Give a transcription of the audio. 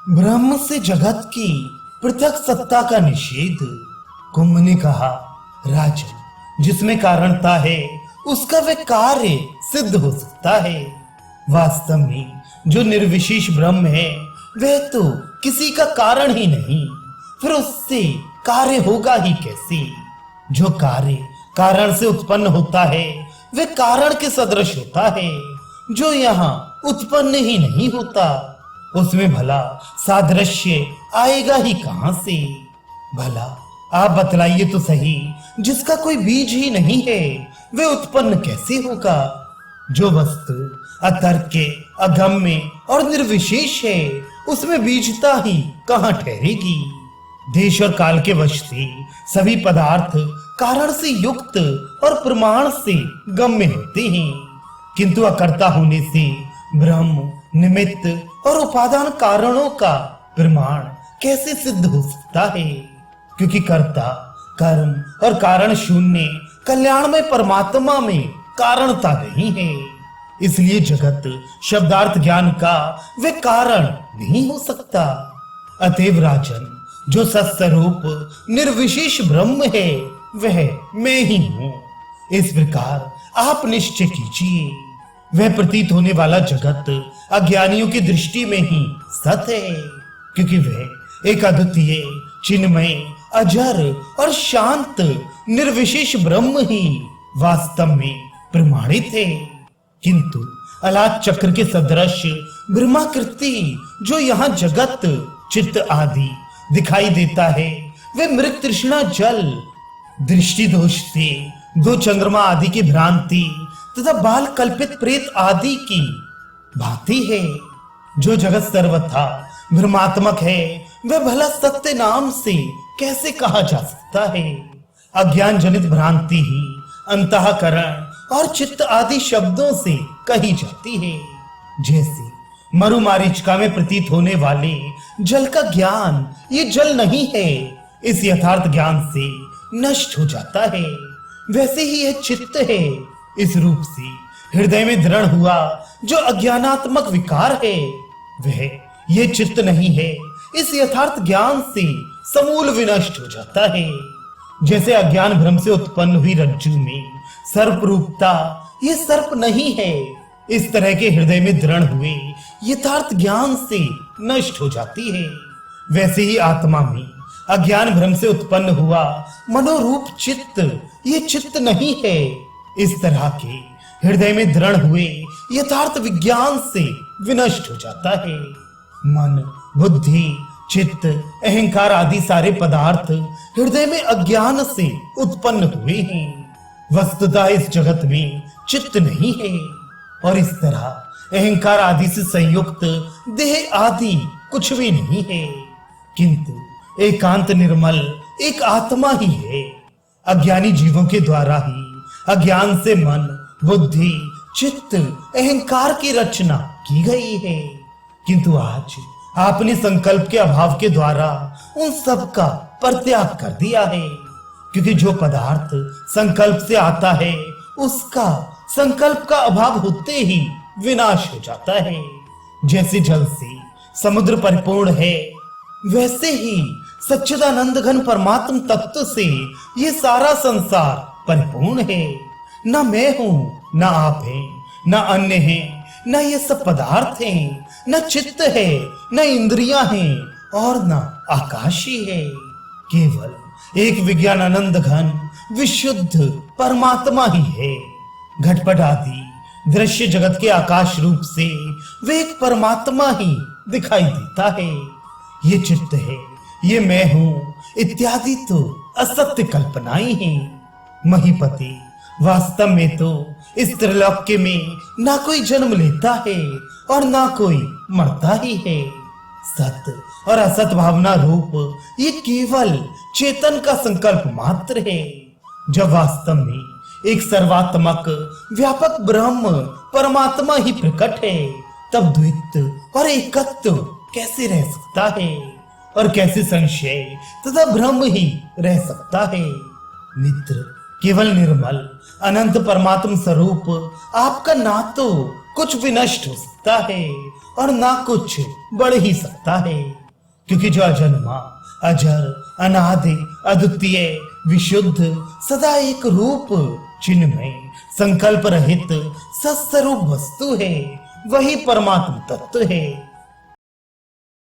ब्रह्म से जगत की पृथक सत्ता का निषेध। कुंभ ने कहा, राजन, जिसमें कारणता है उसका वह कार्य सिद्ध हो सकता है। वास्तव में जो निर्विशेष ब्रह्म है वह तो किसी का कारण ही नहीं, फिर उससे कार्य होगा ही कैसे? जो कार्य कारण से उत्पन्न होता है वह कारण के सदृश होता है, जो यहाँ उत्पन्न ही नहीं होता उसमें भला सादृश्य आएगा ही कहां से? भला आप बतलाइए तो सही, जिसका कोई बीज ही नहीं है वह उत्पन्न कैसे होगा? जो वस्तु अतर्क्य, अगम्य और निर्विशेष है उसमें बीजता ही कहां ठहरेगी? देश और काल के वश से सभी पदार्थ कारण से युक्त और प्रमाण से गम्य होते हैं, किंतु अकर्ता होने से ब्रह्म, निमित्त और उपादान कारणों का प्रमाण कैसे सिद्ध हो सकता है? क्योंकि कर्ता, कर्म और कारण शून्य कल्याणमय परमात्मा में कारणता नहीं है। इसलिए जगत शब्दार्थ ज्ञान का वह कारण नहीं हो सकता। अतएव राजन, जो सत्स्वरूप निर्विशेष ब्रह्म है वह मैं ही हूं। इस प्रकार आप निश्चय कीजिए। वह प्रतीत होने वाला जगत अज्ञानियों की दृष्टि में ही सत है, क्योंकि वह एक अद्वितीय, चिन्मय, अजर और शांत निर्विशेष ब्रह्म ही वास्तव में प्रमाणित है। किंतु अलाद चक्र के सदृश ब्रह्माकृति जो यहाँ जगत, चित्त आदि दिखाई देता है वह मृग तृष्णा जल, दृष्टि दोष से दो चंद्रमा आदि की भ्रांति तथा बाल कल्पित प्रेत आदि की भांति है। जो जगत सर्वथा भ्रमात्मक है वह भला सत्य नाम से कैसे कहा जा सकता है? अज्ञान जनित भ्रांति ही अंतःकरण और चित्त आदि शब्दों से कही जाती है। जैसे मरुमारीचिका में प्रतीत होने वाले जल का ज्ञान ये जल नहीं है, इस यथार्थ ज्ञान से नष्ट हो जाता है, वैसे ही यह चित्त है। इस रूप से हृदय में दृढ़ हुआ जो अज्ञानात्मक विकार है वह ये चित्त नहीं है, इस यथार्थ ज्ञान से समूल विनष्ट हो जाता है। जैसे अज्ञान भ्रम से उत्पन्न हुई रज्जु में सर्प रूपता ये सर्प नहीं है, इस तरह के हृदय में दृढ़ हुए यथार्थ ज्ञान से नष्ट हो जाती है। वैसे ही आत्मा में अज्ञान भ्रम से उत्पन्न हुआ मनोरूप चित्त ये चित्त नहीं है, इस तरह के हृदय में दृढ़ हुए यथार्थ विज्ञान से विनष्ट हो जाता है। मन, बुद्धि, चित्त, अहंकार आदि सारे पदार्थ हृदय में अज्ञान से उत्पन्न हुए हैं। वस्तुतः इस जगत में चित्त नहीं है, और इस तरह अहंकार आदि से संयुक्त देह आदि कुछ भी नहीं है, किंतु एकांत निर्मल एक आत्मा ही है। अज्ञानी जीवों के द्वारा ही अज्ञान से मन, बुद्धि, चित्त, अहंकार की रचना की गई है, किंतु आज आपने संकल्प के अभाव के द्वारा उन सब का परित्याग कर दिया है। क्योंकि जो पदार्थ संकल्प से आता है उसका संकल्प का अभाव होते ही विनाश हो जाता है। जैसे जल से समुद्र परिपूर्ण है वैसे ही सच्चिदानंद घन परमात्म तत्व से ये सारा संसार परिपूर्ण है। न मैं हूं, न आप हैं, न अन्य हैं, न ये सब पदार्थ हैं, न चित्त है, न इंद्रियां हैं और न आकाश ही है। केवल एक विज्ञानानंद घन विशुद्ध परमात्मा ही है। घटपट आदि दृश्य जगत के आकाश रूप से वे एक परमात्मा ही दिखाई देता है। ये चित्त है, ये मैं हूं इत्यादि तो असत्य कल्पनाएं हैं। महीपति, वास्तव में तो इस त्रिलोक्य में ना कोई जन्म लेता है और ना कोई मरता ही है। सत्य और असत भावना रूप ये केवल चेतन का संकल्प मात्र है। जब वास्तव में एक सर्वात्मक व्यापक ब्रह्म परमात्मा ही प्रकट है, तब द्वैत और एकत्व कैसे रह सकता है, और कैसे संशय तथा भ्रम ही रह सकता है? मित्र, केवल निर्मल अनंत परमात्म स्वरूप आपका ना तो कुछ भी नष्ट हो सकता है और ना कुछ बढ़ ही सकता है, क्योंकि जो अजन्मा, अजर, अनादि, अद्वितीय, विशुद्ध, सदा एक रूप, चिन्मय, संकल्प रहित सत्स्वरूप वस्तु है, वही परमात्म तत्व है।